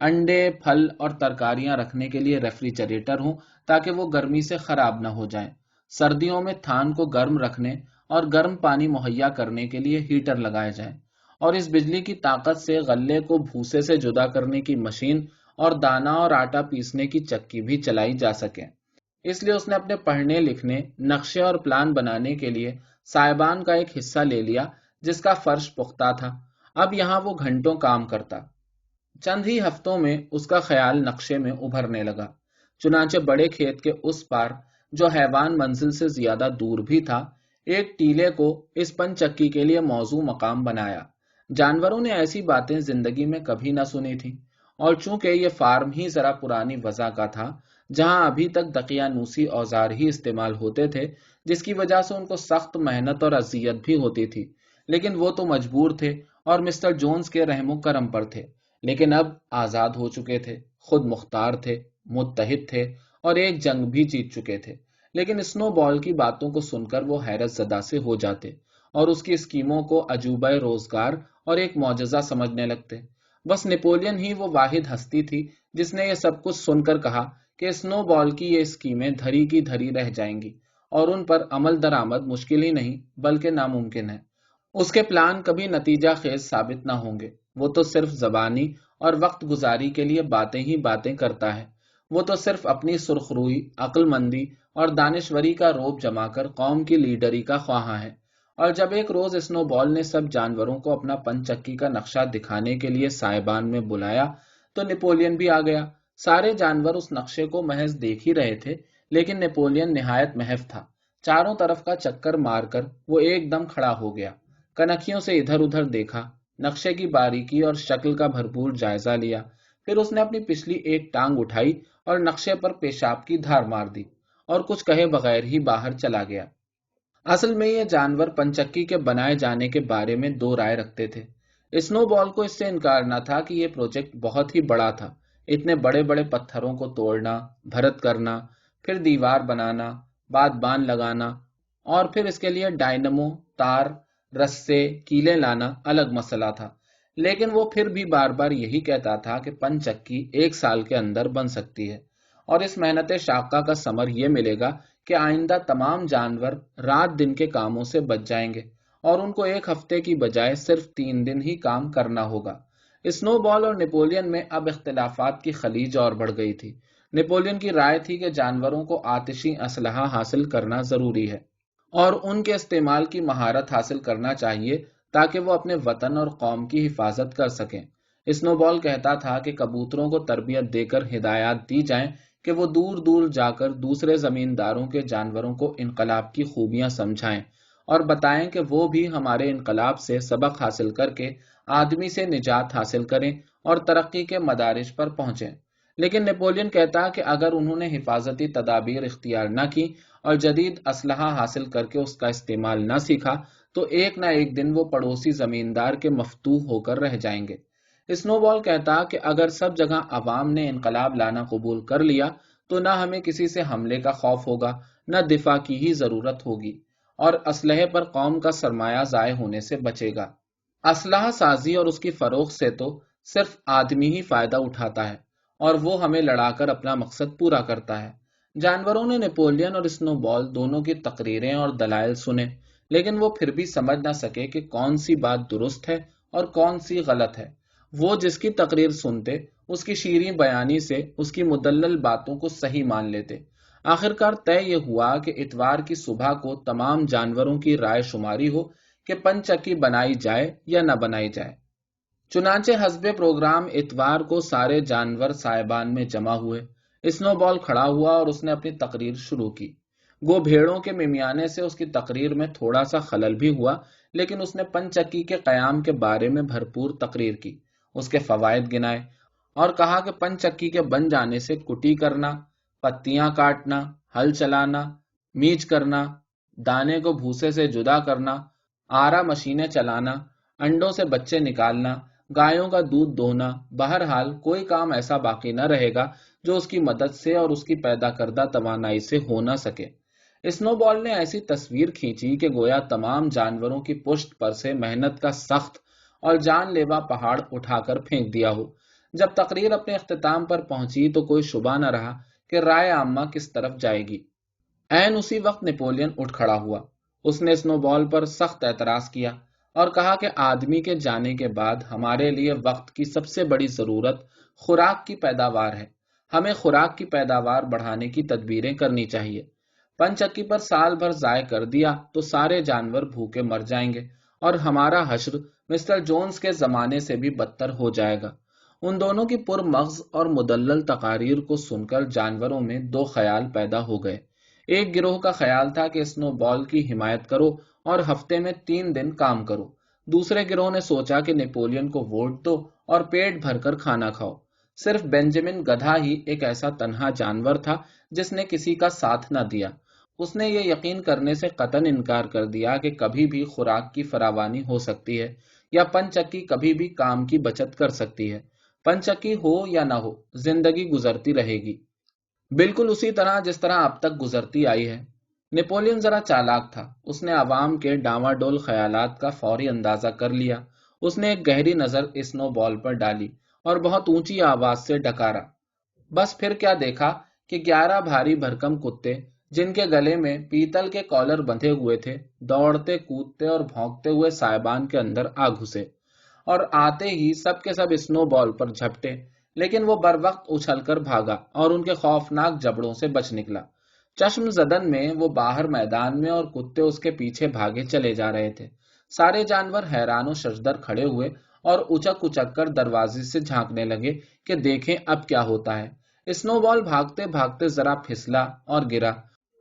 انڈے، پھل اور ترکاریاں رکھنے کے لیے ریفریجریٹر ہوں تاکہ وہ گرمی سے خراب نہ ہو جائیں۔ سردیوں میں تھان کو گرم رکھنے اور گرم پانی مہیا کرنے کے لیے ہیٹر لگائے جائیں، اور اس بجلی کی طاقت سے غلے کو بھوسے سے جدا کرنے کی مشین اور دانا اور آٹا پیسنے کی چکی بھی چلائی جا سکے۔ اس لیے اس نے اپنے پڑھنے لکھنے، نقشے اور پلان بنانے کے لیے سائبان کا ایک حصہ لے لیا جس کا فرش پختہ تھا۔ اب یہاں وہ گھنٹوں کام کرتا۔ چند ہی ہفتوں میں اس کا خیال نقشے میں ابھرنے لگا۔ چنانچہ بڑے کھیت کے اس پار، جو حیوان منزل سے زیادہ دور بھی تھا، ایک ٹیلے کو اس پن چکی کے لیے موزوں مقام بنایا۔ جانوروں نے ایسی باتیں زندگی میں کبھی نہ سنی تھی، اور چونکہ یہ فارم ہی ذرا پرانی وضع کا تھا، جہاں ابھی تک دقیانوسی اوزار ہی استعمال ہوتے تھے، جس کی وجہ سے ان کو سخت محنت اور اذیت بھی ہوتی تھی، لیکن وہ تو مجبور تھے اور مسٹر جونز کے رحم و کرم پر تھے۔ لیکن اب آزاد ہو چکے تھے، خود مختار تھے، متحد تھے، اور ایک جنگ بھی جیت چکے تھے۔ لیکن اسنو بال کی باتوں کو سن کر وہ حیرت زدہ سے ہو جاتے اور اس کی اسکیموں کو عجوبہ روزگار اور ایک معجزہ سمجھنے لگتے۔ بس نیپولین ہی وہ واحد ہستی تھی جس نے یہ سب کچھ سن کر کہا کہ اسنو بال کی یہ اسکیمیں دھری کی دھری رہ جائیں گی، اور ان پر عمل درآمد مشکل ہی نہیں بلکہ ناممکن ہے۔ اس کے پلان کبھی نتیجہ خیز ثابت نہ ہوں گے۔ وہ تو صرف زبانی اور وقت گزاری کے لیے باتیں ہی باتیں کرتا ہے۔ وہ تو صرف اپنی سرخ روئی، عقل مندی اور دانشوری کا روب جما کر قوم کی لیڈری کا خواہاں ہے۔ اور جب ایک روز اسنو بال نے سب جانوروں کو اپنا پن چکی کا نقشہ دکھانے کے لیے سائبان میں بلایا تو نیپولین بھی آ گیا۔ سارے جانور اس نقشے کو محض دیکھ ہی رہے تھے، لیکن نیپولین نہایت محو تھا۔ چاروں طرف کا چکر مار کر وہ ایک دم کھڑا ہو گیا، کنکھیوں سے ادھر ادھر دیکھا، نقشے کی باریکی اور شکل کا بھرپور جائزہ لیا، پھر اس نے اپنی پچھلی ایک ٹانگ اٹھائی اور نقشے پر پیشاب کی دھار مار دی، اور کچھ کہے بغیر ہی باہر چلا گیا۔ اصل میں یہ جانور پنچکی کے بنائے جانے کے بارے میں دو رائے رکھتے تھے۔ اسنو بال کو اس سے انکار نہ تھا کہ یہ پروجیکٹ بہت ہی بڑا تھا۔ اتنے بڑے بڑے پتھروں کو توڑنا، بھرت کرنا، پھر دیوار بنانا، بادبان لگانا، اور پھر اس کے لیے ڈائنمو، تار، رسے، کیلیں لانا الگ مسئلہ تھا۔ لیکن وہ پھر بھی بار بار یہی کہتا تھا کہ پن چکی 1 سال کے اندر بن سکتی ہے، اور اس محنت شاقہ کا ثمر یہ ملے گا کہ آئندہ تمام جانور رات دن کے کاموں سے بچ جائیں گے، اور ان کو 1 ہفتے کی بجائے صرف 3 دن ہی کام کرنا ہوگا۔ اسنو بال اور نیپولین میں اب اختلافات کی خلیج اور بڑھ گئی تھی۔ نیپولین کی رائے تھی کہ جانوروں کو آتشی اسلحہ حاصل کرنا ضروری ہے، اور ان کے استعمال کی مہارت حاصل کرنا چاہیے تاکہ وہ اپنے وطن اور قوم کی حفاظت کر سکیں۔ اسنو بال کہتا تھا کہ کبوتروں کو تربیت دے کر ہدایات دی جائیں کہ وہ دور دور جا کر دوسرے زمینداروں کے جانوروں کو انقلاب کی خوبیاں سمجھائیں اور بتائیں کہ وہ بھی ہمارے انقلاب سے سبق حاصل کر کے آدمی سے نجات حاصل کریں اور ترقی کے مدارج پر پہنچیں۔ لیکن نیپولین کہتا کہ اگر انہوں نے حفاظتی تدابیر اختیار نہ کی اور جدید اسلحہ حاصل کر کے اس کا استعمال نہ سیکھا تو ایک نہ ایک دن وہ پڑوسی زمیندار کے مفتوح ہو کر رہ جائیں گے۔ اسنو بال کہتا کہ اگر سب جگہ عوام نے انقلاب لانا قبول کر لیا تو نہ ہمیں کسی سے حملے کا خوف ہوگا، نہ دفاع کی ہی ضرورت ہوگی، اور اسلحے پر قوم کا سرمایہ ضائع ہونے سے بچے گا۔ اسلحہ سازی اور اس کی فروخت سے تو صرف آدمی ہی فائدہ اٹھاتا ہے، اور وہ ہمیں لڑا کر اپنا مقصد پورا کرتا ہے۔ جانوروں نے نیپولین اور اسنو بال دونوں کی تقریریں اور دلائل سنے، لیکن وہ پھر بھی سمجھ نہ سکے کہ کون سی بات درست ہے اور کون سی غلط ہے۔ وہ جس کی تقریر سنتے اس کی شیریں بیانی سے اس کی مدلل باتوں کو صحیح مان لیتے۔ آخرکار طے یہ ہوا کہ اتوار کی صبح کو تمام جانوروں کی رائے شماری ہو کہ پن چکی بنائی جائے یا نہ بنائی جائے۔ چنانچہ حسب پروگرام اتوار کو سارے جانور سائبان میں جمع ہوئے۔ اسنو بال کھڑا ہوا اور اس نے اپنی تقریر شروع کی۔ گو بھیڑوں کے ممیانے سے اس کی تقریر میں تھوڑا سا خلل بھی ہوا، لیکن اس نے پن چکی کے قیام کے بارے میں بھرپور تقریر کی، اس کے فوائد گنائے، اور کہا کہ پن چکی کے بن جانے سے کٹی کرنا، پتیاں کاٹنا، ہل چلانا، میچ کرنا، دانے کو بھوسے سے جدا کرنا، آرا مشینیں چلانا، انڈوں سے بچے نکالنا، گایوں کا دودھ دوہنا، بہرحال کوئی کام ایسا باقی نہ رہے گا جو اس کی مدد سے اور اس کی پیدا کردہ توانائی سے ہو نہ سکے۔ اسنو بال نے ایسی تصویر کھینچی کہ گویا تمام جانوروں کی پشت پر سے محنت کا سخت اور جان لیوا پہاڑ اٹھا کر پھینک دیا ہو۔ جب تقریر اپنے اختتام پر پہنچی تو کوئی شبہ نہ رہا کہ رائے عامہ کس طرف جائے گی۔ عین اسی وقت نیپولین اٹھ کھڑا ہوا۔ اس نے اسنو بال پر سخت اعتراض کیا اور کہا کہ آدمی کے جانے کے بعد ہمارے لیے وقت کی سب سے بڑی ضرورت خوراک کی پیداوار ہے۔ ہمیں خوراک کی پیداوار بڑھانے کی تدبیریں کرنی چاہیے۔ پن چکی پر سال بھر ضائع کر دیا تو سارے جانور بھوکے مر جائیں گے اور ہمارا حشر مسٹر جونز کے زمانے سے بھی بدتر ہو جائے گا۔ ان دونوں کی پر مغز اور مدلل تقاریر کو سن کر جانوروں میں دو خیال پیدا ہو گئے۔ ایک گروہ کا خیال تھا کہ اسنو بال کی حمایت کرو اور ہفتے میں 3 دن کام کرو۔ دوسرے گروہ نے سوچا کہ نیپولین کو ووٹ دو اور پیٹ بھر کر کھانا کھاؤ۔ صرف بینجامن گدھا ہی ایک ایسا تنہا جانور تھا جس نے کسی کا ساتھ نہ دیا۔ اس نے یہ یقین کرنے سے قطعاً انکار کر دیا کہ کبھی بھی خوراک کی فراوانی ہو سکتی ہے یا پن چکی کبھی بھی کام کی بچت کر سکتی ہے۔ پن چکی ہو یا نہ ہو، زندگی گزرتی رہے گی، بالکل اسی طرح جس طرح اب تک گزرتی آئی ہے۔ نیپولین ذرا چالاک تھا۔ اس نے عوام کے ڈاواڈول خیالات کا فوری اندازہ کر لیا۔ اس نے ایک گہری نظر اسنو بال پر ڈالی اور بہت اونچی آواز سے ڈکارا۔ بس پھر کیا دیکھا کہ 11 بھاری بھرکم کتے جن کے گلے میں پیتل کے کالر بندھے ہوئے تھے دوڑتے کودتے اور بھونکتے ہوئے سائبان کے اندر آ گھسے اور آتے ہی سب کے سب اسنو بال پر جھپٹے، لیکن وہ بر وقت اچھل کر بھاگا اور ان کے خوفناک جبڑوں سے بچ نکلا۔ چشم زدن میں وہ باہر میدان میں اور کتے اس کے پیچھے بھاگے چلے جا رہے تھے۔ سارے جانور حیران و ششدر کھڑے ہوئے اور اچک اچک کر دروازے سے جھانکنے لگے کہ دیکھیں اب کیا ہوتا ہے۔ اسنو بال بھاگتے بھاگتے ذرا پھسلا اور گرا،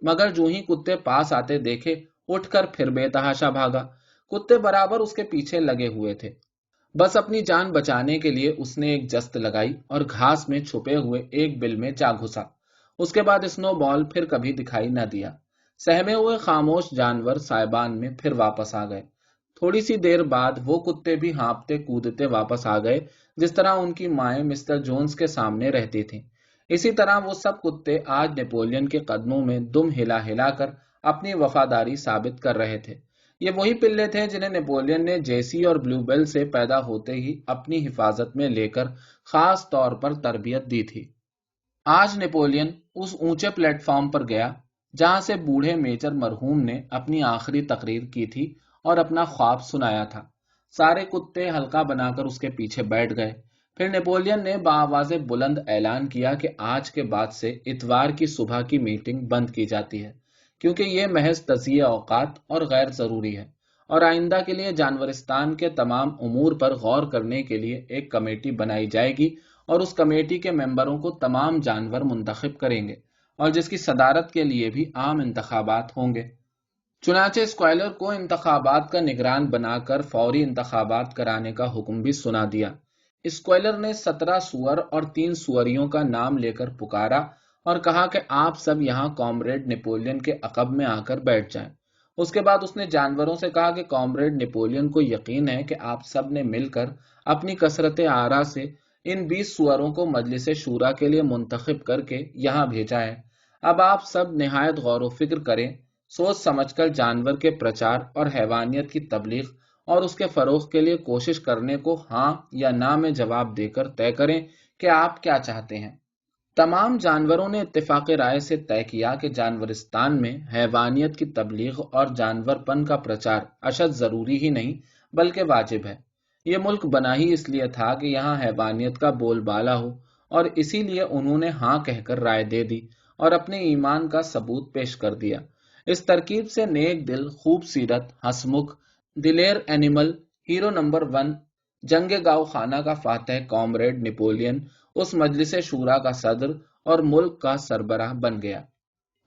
مگر جو ہی کتے پاس آتے دیکھے اٹھ کر پھر بے تحاشا بھاگا۔ کتے برابر اس کے پیچھے لگے ہوئے تھے۔ بس اپنی جان بچانے کے لیے اس نے ایک جست لگائی اور گھاس میں چھپے ہوئے ایک بل میں جا گھسا۔ اس کے بعد اسنو بال پھر کبھی دکھائی نہ دیا۔ سہمے ہوئے خاموش جانور سائبان میں پھر واپس آ گئے۔ تھوڑی سی دیر بعد وہ کتے بھی ہانپتے کودتے واپس آ گئے جس طرح ان کی مائیں مسٹر جونز کے سامنے رہتی تھیں۔ اسی طرح وہ سب کتے آج نیپولین کے قدموں میں دم ہلا ہلا کر اپنی وفاداری ثابت کر رہے تھے۔ یہ وہی پلے تھے جنہیں نیپولین نے جیسی اور بلیو بیل سے پیدا ہوتے ہی اپنی حفاظت میں لے کر خاص طور پر تربیت دی تھی۔ آج نیپولین اس اونچے پلیٹ فارم پر گیا جہاں سے بوڑھے میجر مرحوم نے اپنی آخری تقریر کی تھی اور اپنا خواب سنایا تھا۔ سارے کتے حلقہ بنا کر اس کے پیچھے بیٹھ گئے۔ پھر نیپولین نے بآواز بلند اعلان کیا کہ آج کے بعد سے اتوار کی صبح کی میٹنگ بند کی جاتی ہے، کیونکہ یہ محض تضییع اوقات اور غیر ضروری ہے، اور آئندہ کے لیے جانورستان کے تمام امور پر غور کرنے کے لیے ایک کمیٹی بنائی جائے گی اور اس کمیٹی کے ممبروں کو تمام جانور منتخب کریں گے اور جس کی صدارت کے لیے بھی عام انتخابات ہوں گے۔ چنانچہ اسکوائلر کو انتخابات کا نگران بنا کر فوری انتخابات کرانے کا حکم بھی سنا دیا۔ اسکوائلر نے 17 سور اور 3 سوریوں کا نام لے کر پکارا اور کہا کہ آپ سب یہاں کامریڈ نیپولین کے عقب میں آ کر بیٹھ جائیں۔ اس کے بعد اس نے جانوروں سے کہا کہ کامریڈ نیپولین کو یقین ہے کہ آپ سب نے مل کر اپنی کثرت آرا سے ان 20 سوروں کو مجلس شورا کے لیے منتخب کر کے یہاں بھیجا ہے۔ اب آپ سب نہایت غور و فکر کریں، سوچ سمجھ کر جانور کے پرچار اور حیوانیت کی تبلیغ اور اس کے فروغ کے لیے کوشش کرنے کو ہاں یا نہ میں جواب دے کر طے کریں کہ آپ کیا چاہتے ہیں۔ تمام جانوروں نے اتفاق رائے سے طے کیا کہ جانورستان میں حیوانیت کی تبلیغ اور جانور پن کا پرچار اشد ضروری ہی نہیں بلکہ واجب ہے۔ یہ ملک بنا ہی اس لیے تھا کہ یہاں حیوانیت کا بول بالا ہو، اور اسی لیے انہوں نے ہاں کہہ کر رائے دے دی اور اپنے ایمان کا ثبوت پیش کر دیا۔ اس ترکیب سے نیک دل، خوب سیرت، ہسمکھ، دلیر اینیمل، ہیرو نمبر 1، جنگ گاؤ خانہ کا فاتح کامریڈ نیپولین اس مجلس شورا کا صدر اور ملک کا سربراہ بن گیا،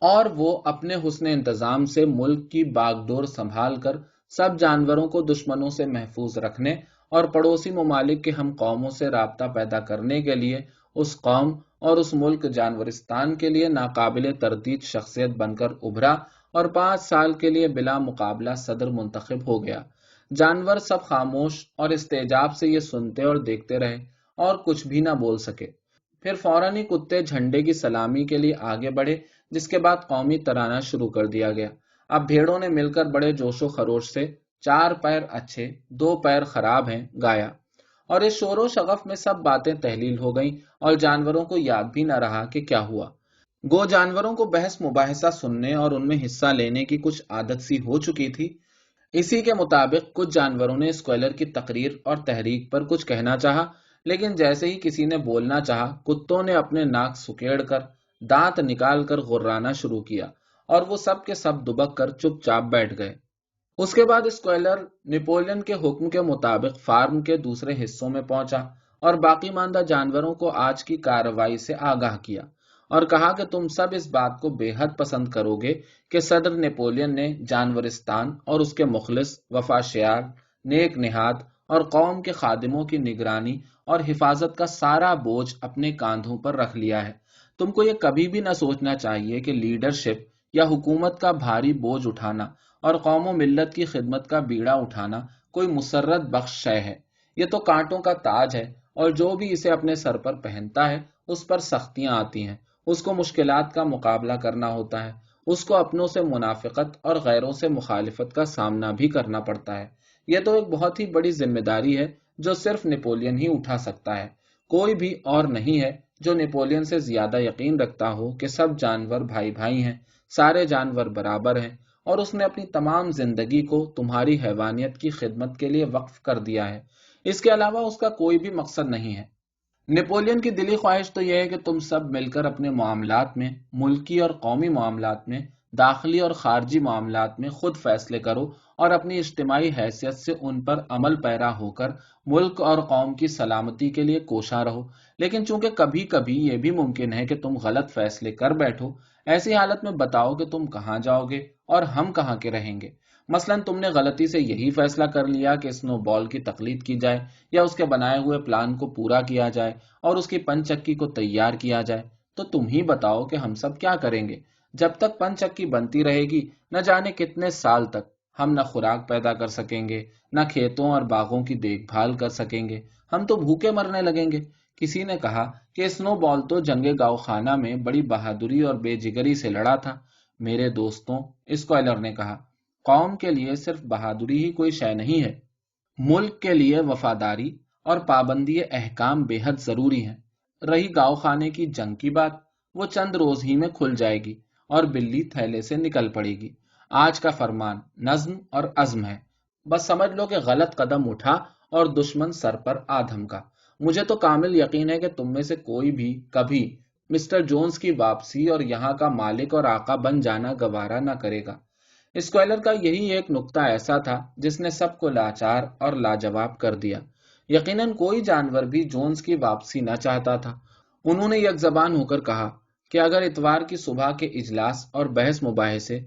اور وہ اپنے حسن انتظام سے ملک کی باغ ڈور سنبھال کر سب جانوروں کو دشمنوں سے محفوظ رکھنے اور پڑوسی ممالک کے ہم قوموں سے رابطہ پیدا کرنے کے لیے اس قوم اور اس ملک جانورستان کے لیے ناقابل تردید شخصیت بن کر ابھرا اور 5 سال کے لیے بلا مقابلہ صدر منتخب ہو گیا۔ جانور سب خاموش اور استعجاب سے یہ سنتے اور دیکھتے رہے اور کچھ بھی نہ بول سکے۔ پھر فوراً ہی کتے جھنڈے کی سلامی کے لیے آگے بڑھے، جس کے بعد قومی ترانہ شروع کر دیا گیا۔ اب بھیڑوں نے مل کر بڑے جوش و خروش سے 4 پیر اچھے 2 پیر خراب ہیں گایا، اور اس شور و شغف میں سب باتیں تحلیل ہو گئیں اور جانوروں کو یاد بھی نہ رہا کہ کیا ہوا۔ گو جانوروں کو بحث مباحثہ سننے اور ان میں حصہ لینے کی کچھ عادت سی ہو چکی تھی۔ اسی کے مطابق کچھ جانوروں نے اسکوائلر کی تقریر اور تحریک پر کچھ کہنا چاہا، لیکن جیسے ہی کسی نے بولنا چاہا، کتوں نے اپنے ناک سکیڑ کر دانت نکال کر غرانا شروع کیا اور وہ سب کے سب دبک کر چپ چاپ بیٹھ گئے۔ اس کے بعد اسکوائلر نیپولین کے حکم کے مطابق فارم کے دوسرے حصوں میں پہنچا اور باقی ماندہ جانوروں کو آج کی کارروائی سے آگاہ کیا اور کہا کہ تم سب اس بات کو بے حد پسند کرو گے کہ صدر نیپولین نے جانورستان اور اس کے مخلص، وفاشیار، نیک نہاد اور قوم کے خادموں کی نگرانی اور حفاظت کا سارا بوجھ اپنے کاندھوں پر رکھ لیا ہے۔ تم کو یہ کبھی بھی نہ سوچنا چاہیے کہ لیڈرشپ یا حکومت کا بھاری بوجھ اٹھانا اور قوم و ملت کی خدمت کا بیڑا اٹھانا کوئی مسرت بخش شے ہے۔ یہ تو کانٹوں کا تاج ہے اور جو بھی اسے اپنے سر پر پہنتا ہے اس پر سختیاں آتی ہیں، اس کو مشکلات کا مقابلہ کرنا ہوتا ہے، اس کو اپنوں سے منافقت اور غیروں سے مخالفت کا سامنا بھی کرنا پڑتا ہے۔ یہ تو ایک بہت ہی بڑی ذمہ داری ہے جو صرف نیپولین ہی اٹھا سکتا ہے۔ کوئی بھی اور نہیں ہے جو نیپولین سے زیادہ یقین رکھتا ہو کہ سب جانور بھائی بھائی ہیں، سارے جانور برابر ہیں، اور اس نے اپنی تمام زندگی کو تمہاری حیوانیت کی خدمت کے لیے وقف کر دیا ہے۔ اس کے علاوہ اس کا کوئی بھی مقصد نہیں ہے۔ نیپولین کی دلی خواہش تو یہ ہے کہ تم سب مل کر اپنے معاملات میں، ملکی اور قومی معاملات میں، داخلی اور خارجی معاملات میں خود فیصلے کرو اور اپنی اجتماعی حیثیت سے ان پر عمل پیرا ہو کر ملک اور قوم کی سلامتی کے لیے کوشاں رہو۔ لیکن چونکہ کبھی کبھی یہ بھی ممکن ہے کہ تم غلط فیصلے کر بیٹھو، ایسی حالت میں بتاؤ کہ تم کہاں جاؤ گے اور ہم کہاں کے رہیں گے۔ مثلاً تم نے غلطی سے یہی فیصلہ کر لیا کہ سنو بال کی تقلید کی جائے یا اس کے بنائے ہوئے پلان کو پورا کیا جائے اور اس کی پن چکی کو تیار کیا جائے، تو تم ہی بتاؤ کہ ہم سب کیا کریں گے۔ جب تک پن چکی بنتی رہے گی، نہ جانے کتنے سال تک ہم نہ خوراک پیدا کر سکیں گے، نہ کھیتوں اور باغوں کی دیکھ بھال کر سکیں گے، ہم تو بھوکے مرنے لگیں گے۔ کسی نے کہا کہ سنو بال تو جنگ گاؤ خانہ میں بڑی بہادری اور بے جگری سے لڑا تھا۔ میرے دوستوں، اسکوائلر نے کہا، قوم کے لیے صرف بہادری ہی کوئی شے نہیں ہے، ملک کے لیے وفاداری اور پابندی احکام بے حد ضروری ہے۔ رہی گاؤ خانے کی جنگ کی بات، وہ چند روز ہی میں کھل جائے گی اور بلی تھیلے سے نکل پڑے گی۔ آج کا فرمان نظم اور عزم ہے۔ بس سمجھ لو کہ غلط قدم اٹھا اور دشمن سر پر آ دھمکا۔ مجھے تو کامل یقین ہے کہ تم میں سے کوئی بھی کبھی مسٹر جونز کی واپسی اور یہاں کا مالک اور آقا بن جانا گوارا نہ کرے گا۔ اسکوائلر کا یہی ایک نکتہ ایسا تھا جس نے سب کو لاچار اور لاجواب کر دیا۔ یقیناً کوئی جانور بھی جونز کی واپسی نہ چاہتا تھا۔ انہوں نے یک زبان ہو کر کہا کہ اگر اتوار کی صبح کے اجلاس اور بحث مباحثے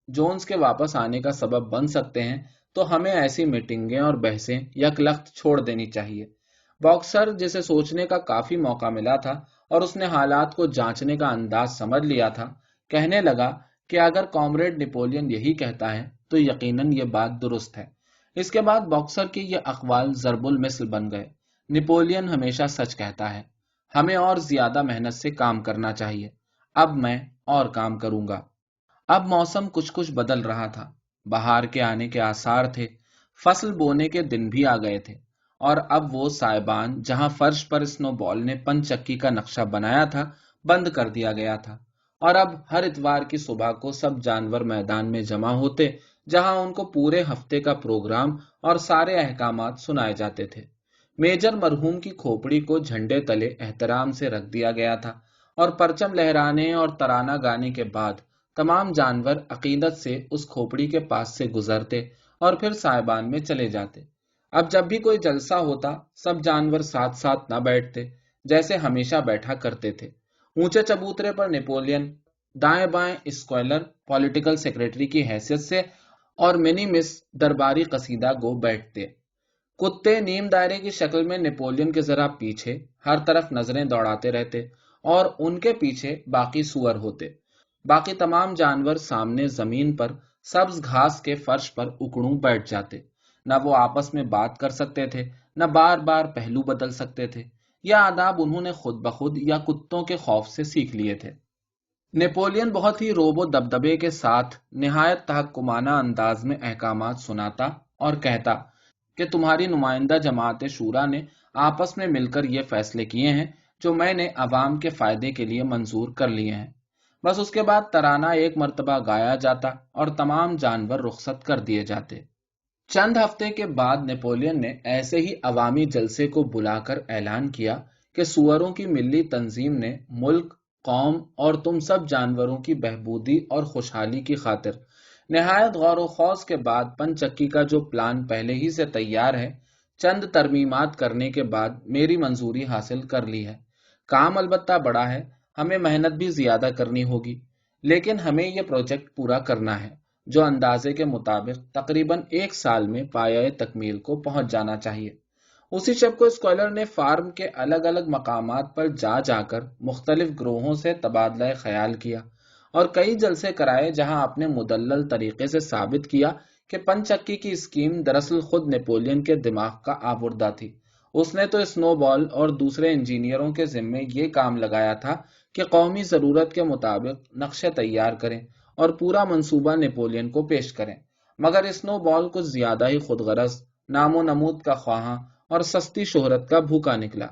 جونز کے واپس آنے کا سبب بن سکتے ہیں تو ہمیں ایسی میٹنگیں اور بحثیں یک لخت چھوڑ دینی چاہیے۔ باکسر، جسے سوچنے کا کافی موقع ملا تھا اور اس نے حالات کو جانچنے کا انداز سمجھ لیا تھا، کہنے لگا کہ اگر کامریڈ نیپولین یہی کہتا ہے تو یقیناً یہ بات درست ہے۔ اس کے بعد باکسر کے یہ اقوال ضرب المثل بن گئے۔ نیپولین ہمیشہ سچ کہتا ہے، ہمیں اور زیادہ محنت سے کام کرنا چاہیے۔ اب میں اور کام کروں گا۔ اب موسم کچھ کچھ بدل رہا تھا، بہار کے آنے کے آثار تھے، فصل بونے کے دن بھی آ گئے تھے، اور اب وہ سائبان جہاں فرش پر سنو بال نے پن چکی کا نقشہ بنایا تھا بند کر دیا گیا تھا، اور اب ہر اتوار کی صبح کو سب جانور میدان میں جمع ہوتے جہاں ان کو پورے ہفتے کا پروگرام اور سارے احکامات سنائے جاتے تھے۔ میجر مرحوم کی کھوپڑی کو جھنڈے تلے احترام سے رکھ دیا گیا تھا، اور پرچم لہرانے اور ترانہ گانے کے بعد تمام جانور عقیدت سے اس کھوپڑی کے پاس سے گزرتے اور پھر سائبان میں چلے جاتے۔ اب جب بھی کوئی جلسہ ہوتا، سب جانور ساتھ ساتھ نہ بیٹھتے جیسے ہمیشہ بیٹھا کرتے تھے۔ اونچے چبوترے پر نیپولین، دائیں بائیں اسکوائلر پولیٹیکل سیکریٹری کی حیثیت سے، اور منی مس درباری قصیدہ گو بیٹھتے۔ کتے نیم دائرے کی شکل میں نیپولین کے ذرا پیچھے ہر طرف نظریں دوڑاتے رہتے، اور ان کے پیچھے باقی سور ہوتے۔ باقی تمام جانور سامنے زمین پر سبز گھاس کے فرش پر اکڑوں بیٹھ جاتے۔ نہ وہ آپس میں بات کر سکتے تھے، نہ بار بار پہلو بدل سکتے تھے۔ یہ آداب انہوں نے خود بخود یا کتوں کے خوف سے سیکھ لیے تھے۔ نیپولین بہت ہی روب و دبدبے کے ساتھ نہایت تحکمانہ انداز میں احکامات سناتا اور کہتا کہ تمہاری نمائندہ جماعت شورا نے آپس میں مل کر یہ فیصلے کیے ہیں جو میں نے عوام کے فائدے کے لیے منظور کر لیے ہیں۔ بس اس کے بعد ترانہ ایک مرتبہ گایا جاتا اور تمام جانور رخصت کر دیے جاتے۔ چند ہفتے کے بعد نیپولین نے ایسے ہی عوامی جلسے کو بلا کر اعلان کیا کہ سوروں کی ملی تنظیم نے ملک، قوم اور تم سب جانوروں کی بہبودی اور خوشحالی کی خاطر نہایت غور و خوض کے بعد پن چکی کا جو پلان پہلے ہی سے تیار ہے، چند ترمیمات کرنے کے بعد میری منظوری حاصل کر لی ہے۔ کام البتہ بڑا ہے، ہمیں محنت بھی زیادہ کرنی ہوگی، لیکن ہمیں یہ پروجیکٹ پورا کرنا ہے جو اندازے کے مطابق تقریباً 1 سال میں پایۂ تکمیل کو پہنچ جانا چاہیے۔ اسی شب کو اسکالر نے فارم کے الگ الگ مقامات پر جا جا کر مختلف گروہوں سے تبادلہ خیال کیا اور کئی جلسے کرائے، جہاں آپ نے مدلل طریقے سے ثابت کیا کہ پن چکی کی اسکیم دراصل خود نیپولین کے دماغ کا آوردہ تھی۔ اس نے تو اسنو بال اور دوسرے انجینئروں کے ذمے یہ کام لگایا تھا کہ قومی ضرورت کے مطابق نقشے تیار کریں اور پورا منصوبہ نیپولین کو پیش کریں، مگر اسنو بال کچھ زیادہ ہی خود غرض، نام و نمود کا خواہاں اور سستی شہرت کا بھوکا نکلا۔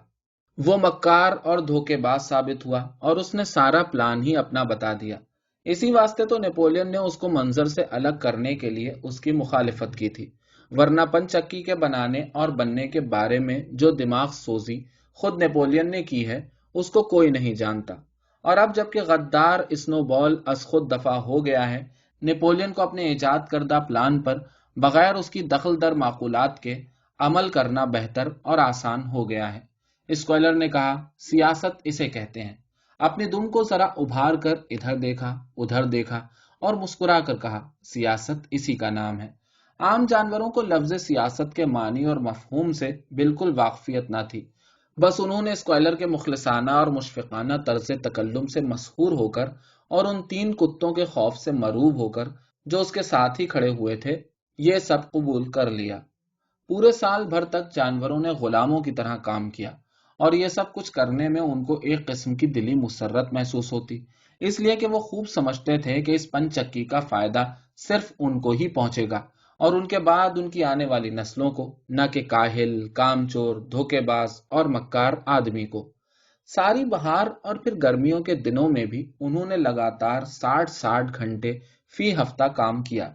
وہ مکار اور دھوکے باز ثابت ہوا اور اس نے سارا پلان ہی اپنا بتا دیا۔ اسی واسطے تو نیپولین نے اس کو منظر سے الگ کرنے کے لیے اس کی مخالفت کی تھی، ورنہ پن چکی کے بنانے اور بننے کے بارے میں جو دماغ سوزی خود نیپولین نے کی ہے اس کو کوئی نہیں جانتا۔ اور اب جبکہ غدار اسنو بال از خود دفع ہو گیا ہے، نیپولین کو اپنے ایجاد کردہ پلان پر بغیر اس کی دخل در معقولات کے عمل کرنا بہتر اور آسان ہو گیا ہے۔ اسکوائلر نے کہا، سیاست اسے کہتے ہیں۔ اپنی دم کو ذرا ابھار کر ادھر دیکھا، ادھر دیکھا اور مسکرا کر کہا، سیاست اسی کا نام ہے۔ عام جانوروں کو لفظ سیاست کے معنی اور مفہوم سے بالکل واقفیت نہ تھی، بس انہوں نے اسکوائلر کے مخلصانہ اور مشفقانہ طرز تکلم سے مسحور ہو کر اور ان 3 کتوں کے خوف سے مرعوب ہو کر جو اس کے ساتھ ہی کھڑے ہوئے تھے، یہ سب قبول کر لیا۔ پورے سال بھر تک جانوروں نے غلاموں کی طرح کام کیا اور یہ سب کچھ کرنے میں ان کو ایک قسم کی دلی مسرت محسوس ہوتی، اس لیے کہ وہ خوب سمجھتے تھے کہ اس پن چکی کا فائدہ صرف ان کو ہی پہنچے گا اور ان کے بعد ان کی آنے والی نسلوں کو، نہ کہ کاہل، کامچور، دھوکے باز اور مکار آدمی کو۔ ساری بہار اور پھر گرمیوں کے دنوں میں بھی انہوں نے لگاتار 60 گھنٹے فی ہفتہ کام کیا،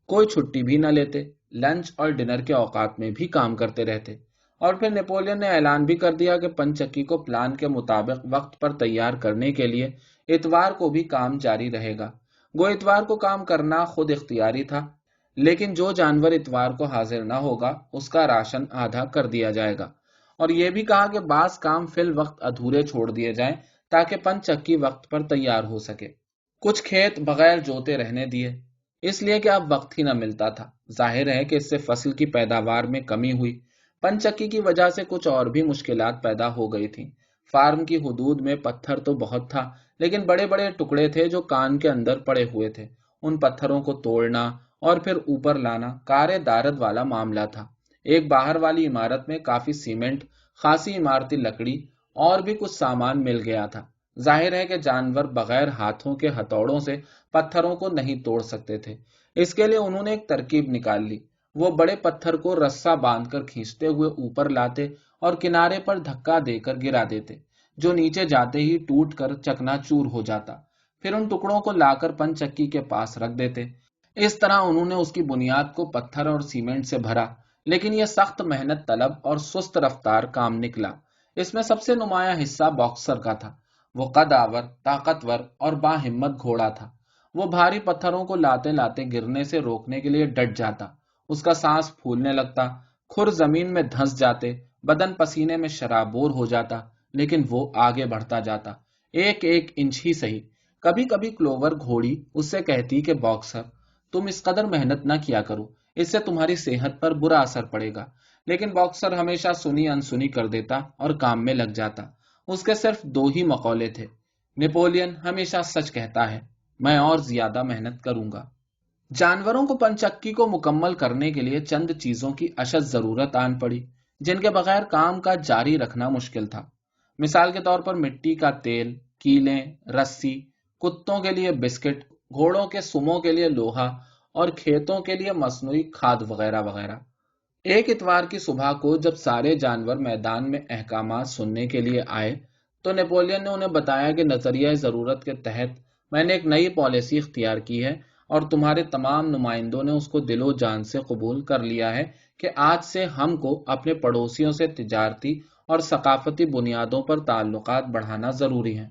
کوئی چھٹی بھی نہ لیتے، لنچ اور ڈنر کے اوقات میں بھی کام کرتے رہتے۔ اور پھر نیپولین نے اعلان بھی کر دیا کہ پن چکی کو پلان کے مطابق وقت پر تیار کرنے کے لیے اتوار کو بھی کام جاری رہے گا۔ گو اتوار کو کام کرنا خود اختیاری تھا، لیکن جو جانور اتوار کو حاضر نہ ہوگا اس کا راشن آدھا کر دیا جائے گا، اور یہ بھی کہا کہ بعض کام فی الوقت ادھورے چھوڑ دیے جائیں تاکہ پن چکی وقت پر تیار ہو سکے۔ کچھ کھیت بغیر جوتے رہنے دیے، اس لیے کہ اب وقت ہی نہ ملتا تھا۔ ظاہر ہے کہ اس سے فصل کی پیداوار میں کمی ہوئی۔ پن چکی کی وجہ سے کچھ اور بھی مشکلات پیدا ہو گئی تھیں۔ فارم کی حدود میں پتھر تو بہت تھا، لیکن بڑے بڑے ٹکڑے تھے جو کان کے اندر پڑے ہوئے تھے۔ ان پتھروں کو توڑنا اور پھر اوپر لانا کار دارد والا معاملہ تھا۔ ایک باہر والی عمارت میں کافی سیمنٹ، خاصی عمارتی لکڑی اور بھی کچھ سامان مل گیا تھا۔ ظاہر ہے کہ جانور بغیر ہاتھوں کے ہتھوڑوں سے پتھروں کو نہیں توڑ سکتے تھے۔ اس کے لیے انہوں نے ایک ترکیب نکال لی۔ وہ بڑے پتھر کو رسا باندھ کر کھینچتے ہوئے اوپر لاتے اور کنارے پر دھکا دے کر گرا دیتے، جو نیچے جاتے ہی ٹوٹ کر چکنا چور ہو جاتا۔ پھر ان ٹکڑوں کو لا کر پن چکی کے پاس رکھ دیتے۔ اس طرح انہوں نے اس کی بنیاد کو پتھر اور سیمنٹ سے بھرا، لیکن یہ سخت محنت طلب اور سست رفتار کام نکلا۔ اس میں سب سے نمایاں حصہ باکسر کا تھا۔ وہ قد آور، طاقتور اور باہمت گھوڑا تھا۔ وہ بھاری پتھروں کو لاتے لاتے گرنے سے روکنے کے لیے ڈٹ جاتا، اس کا سانس پھولنے لگتا، کھر زمین میں دھنس جاتے، بدن پسینے میں شرابور ہو جاتا، لیکن وہ آگے بڑھتا جاتا، ایک ایک انچ ہی سہی۔ کبھی کبھی کلوور گھوڑی اس سے کہتی کہ باکسر، تم اس قدر محنت نہ کیا کرو، اس سے تمہاری صحت پر برا اثر پڑے گا، لیکن باکسر ہمیشہ سنی انسنی کر دیتا اور کام میں لگ جاتا۔ اس کے صرف 2 ہی مقولے تھے، نیپولین ہمیشہ سچ کہتا ہے، میں اور زیادہ محنت کروں گا۔ جانوروں کو پن چکی کو مکمل کرنے کے لیے چند چیزوں کی اشد ضرورت آن پڑی، جن کے بغیر کام کا جاری رکھنا مشکل تھا۔ مثال کے طور پر مٹی کا تیل، کیلیں، رسی، کتوں کے لیے بسکٹ، گھوڑوں کے سموں کے لیے لوہا اور کھیتوں کے لیے مصنوعی کھاد وغیرہ وغیرہ۔ ایک اتوار کی صبح کو جب سارے جانور میدان میں احکامات سننے کے لیے آئے تو نیپولین نے انہیں بتایا کہ نظریہ ضرورت کے تحت میں نے ایک نئی پالیسی اختیار کی ہے اور تمہارے تمام نمائندوں نے اس کو دل و جان سے قبول کر لیا ہے کہ آج سے ہم کو اپنے پڑوسیوں سے تجارتی اور ثقافتی بنیادوں پر تعلقات بڑھانا ضروری ہے۔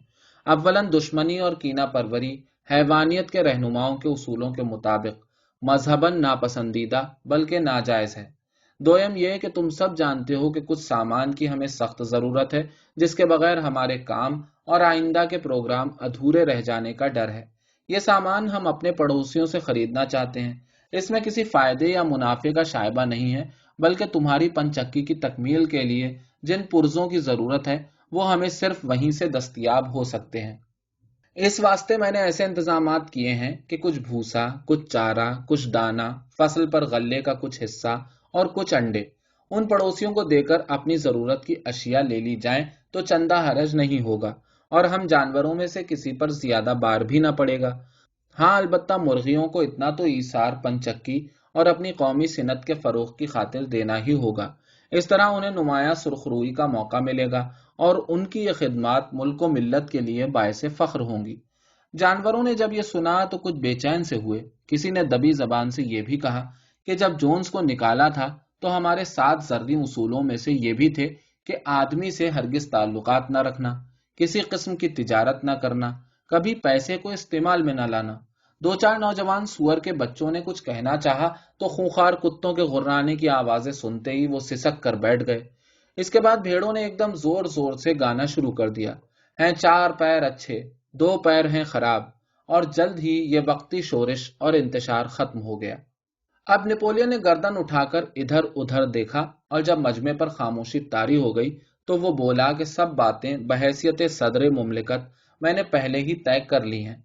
اولاً دشمنی اور کینہ پروری حیوانیت کے رہنماؤں کے اصولوں کے مطابق مذہباً ناپسندیدہ بلکہ ناجائز ہے۔ دویم یہ کہ تم سب جانتے ہو کہ کچھ سامان کی ہمیں سخت ضرورت ہے جس کے بغیر ہمارے کام اور آئندہ کے پروگرام ادھورے رہ جانے کا ڈر ہے۔ یہ سامان ہم اپنے پڑوسیوں سے خریدنا چاہتے ہیں۔ اس میں کسی فائدے یا منافع کا شائبہ نہیں ہے، بلکہ تمہاری پنچکی کی تکمیل کے لیے جن پرزوں کی ضرورت ہے وہ ہمیں صرف وہیں سے دستیاب ہو سکتے ہیں۔ اس واسطے میں نے ایسے انتظامات کیے ہیں کہ کچھ بھوسا، کچھ چارہ، کچھ دانہ، فصل پر غلے کا کچھ حصہ اور کچھ انڈے ان پڑوسیوں کو دے کر اپنی ضرورت کی اشیاء لے لی جائیں تو چندہ حرج نہیں ہوگا اور ہم جانوروں میں سے کسی پر زیادہ بار بھی نہ پڑے گا۔ ہاں البتہ مرغیوں کو اتنا تو ایثار پنچکی اور اپنی قومی صنعت کے فروغ کی خاطر دینا ہی ہوگا۔ اس طرح انہیں نمایاں سرخروئی کا موقع ملے گا اور ان کی یہ خدمات ملک و ملت کے لیے باعث فخر ہوں گی۔ جانوروں نے جب یہ سنا تو کچھ بے چین سے ہوئے۔ کسی نے دبی زبان سے یہ بھی کہا کہ جب جونز کو نکالا تھا تو ہمارے 7 زرعی اصولوں میں سے یہ بھی تھے کہ آدمی سے ہرگز تعلقات نہ رکھنا، کسی قسم کی تجارت نہ کرنا، کبھی پیسے کو استعمال میں نہ لانا۔ 2-4 نوجوان سور کے بچوں نے کچھ کہنا چاہا تو خونخوار کتوں کے غرانے کی آوازیں سنتے ہی وہ سسک کر بیٹھ گئے۔ اس کے بعد بھیڑوں نے ایک دم زور زور سے گانا شروع کر دیا، ہیں 4 پیر اچھے، 2 پیر ہیں خراب، اور جلد ہی یہ وقتی شورش اور انتشار ختم ہو گیا۔ اب نیپولین نے گردن اٹھا کر ادھر ادھر دیکھا اور جب مجمع پر خاموشی طاری ہو گئی تو وہ بولا کہ سب باتیں بحیثیت صدر مملکت میں نے پہلے ہی طے کر لی ہیں۔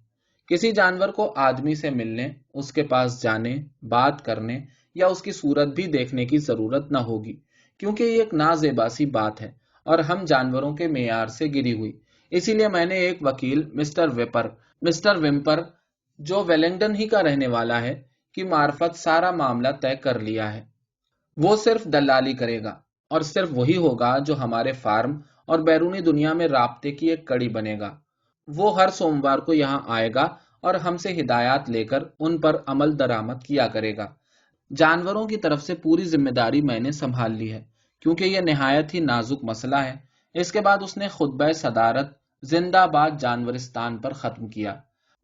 کسی جانور کو آدمی سے ملنے، اس کے پاس جانے، بات کرنے یا اس کی صورت بھی دیکھنے کی ضرورت نہ ہوگی، کیونکہ یہ ایک نازیبا سی بات ہے اور ہم جانوروں کے معیار سے گری ہوئی۔ اسی لیے میں نے ایک وکیل مسٹر ومپر جو ویلنگڈن ہی کا رہنے والا ہے کی معرفت سارا معاملہ طے کر لیا ہے۔ وہ صرف دلالی کرے گا اور صرف وہی ہوگا جو ہمارے فارم اور بیرونی دنیا میں رابطے کی ایک کڑی بنے گا۔ وہ ہر سوموار کو یہاں آئے گا اور ہم سے ہدایات لے کر ان پر عمل درآمد کیا کرے گا۔ جانوروں کی طرف سے پوری ذمہ داری میں نے سنبھال لی ہے کیونکہ یہ نہایت ہی نازک مسئلہ ہے۔ اس کے بعد اس نے خطبہ صدارت زندہ باد جانورستان پر ختم کیا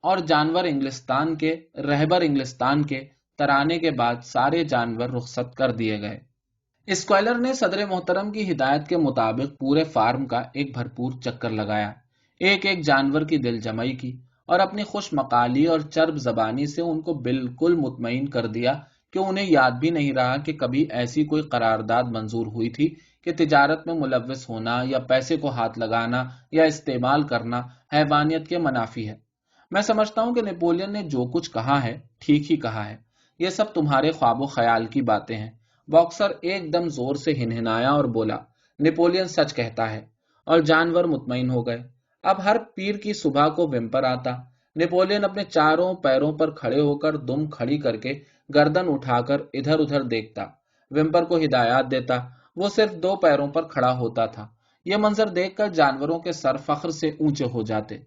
اور جانور انگلستان کے رہبر انگلستان کے ترانے کے بعد سارے جانور رخصت کر دیے گئے۔ اسکوائلر نے صدر محترم کی ہدایت کے مطابق پورے فارم کا ایک بھرپور چکر لگایا، ایک ایک جانور کی دل جمعی کی اور اپنی خوش مقالی اور چرب زبانی سے ان کو بالکل مطمئن کر دیا کہ انہیں یاد بھی نہیں رہا کہ کبھی ایسی کوئی قرارداد منظور ہوئی تھی کہ تجارت میں ملوث ہونا یا پیسے کو ہاتھ لگانا یا استعمال کرنا حیوانیت کے منافی ہے۔ میں سمجھتا ہوں کہ نیپولین نے جو کچھ کہا ہے ٹھیک ہی کہا ہے۔ یہ سب تمہارے خواب و خیال کی باتیں ہیں۔ باکسر ایک دم زور سے ہنہنایا اور بولا، نیپولین سچ کہتا ہے، اور جانور مطمئن ہو گئے۔ اب ہر پیر کی صبح کو ومپر آتا۔ نیپولین اپنے چاروں پیروں پر کھڑے ہو کر دم کھڑی کر کے گردن اٹھا کر ادھر ادھر دیکھتا، ومپر کو ہدایات دیتا۔ وہ صرف 2 پیروں پر کھڑا ہوتا تھا۔ یہ منظر دیکھ کر جانوروں کے سر فخر سے اونچے ہو جاتے۔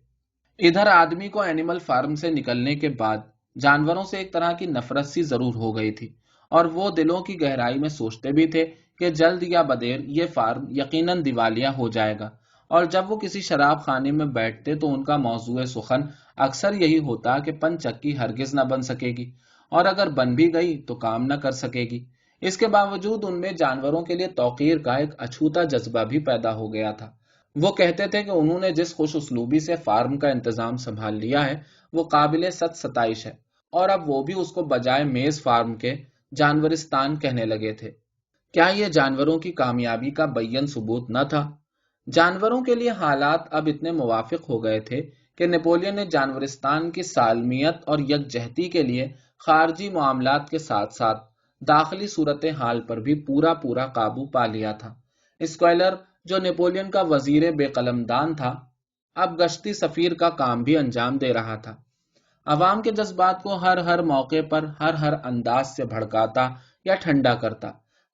ادھر آدمی کو اینیمل فارم سے نکلنے کے بعد جانوروں سے ایک طرح کی نفرت سی ضرور ہو گئی تھی اور وہ دلوں کی گہرائی میں سوچتے بھی تھے کہ جلد یا بدیر یہ فارم یقیناً دیوالیہ ہو جائے گا، اور جب وہ کسی شراب خانے میں بیٹھتے تو ان کا موضوع سخن اکثر یہی ہوتا کہ پن چکی ہرگز نہ بن سکے گی، اور اگر بن بھی گئی تو کام نہ کر سکے گی۔ اس کے باوجود ان میں جانوروں کے لیے توقیر کا ایک اچھوتا جذبہ بھی پیدا ہو گیا تھا۔ وہ کہتے تھے کہ انہوں نے جس خوش اسلوبی سے فارم کا انتظام سنبھال لیا ہے وہ قابل ستائش ہے، اور اب وہ بھی اس کو بجائے میز فارم کے جانورستان کہنے لگے تھے۔ کیا یہ جانوروں کی کامیابی کا بین ثبوت نہ تھا؟ جانوروں کے لیے حالات اب اتنے موافق ہو گئے تھے کہ نیپولین نے جانورستان کی سالمیت اور یکجہتی کے لیے خارجی معاملات کے ساتھ ساتھ داخلی صورتحال پر بھی پورا قابو پا لیا تھا۔ اسکوائلر جو نیپولین کا وزیر بے قلم دان تھا، اب گشتی سفیر کا کام بھی انجام دے رہا تھا۔ عوام کے جذبات کو ہر موقع پر ہر انداز سے بھڑکاتا یا ٹھنڈا کرتا،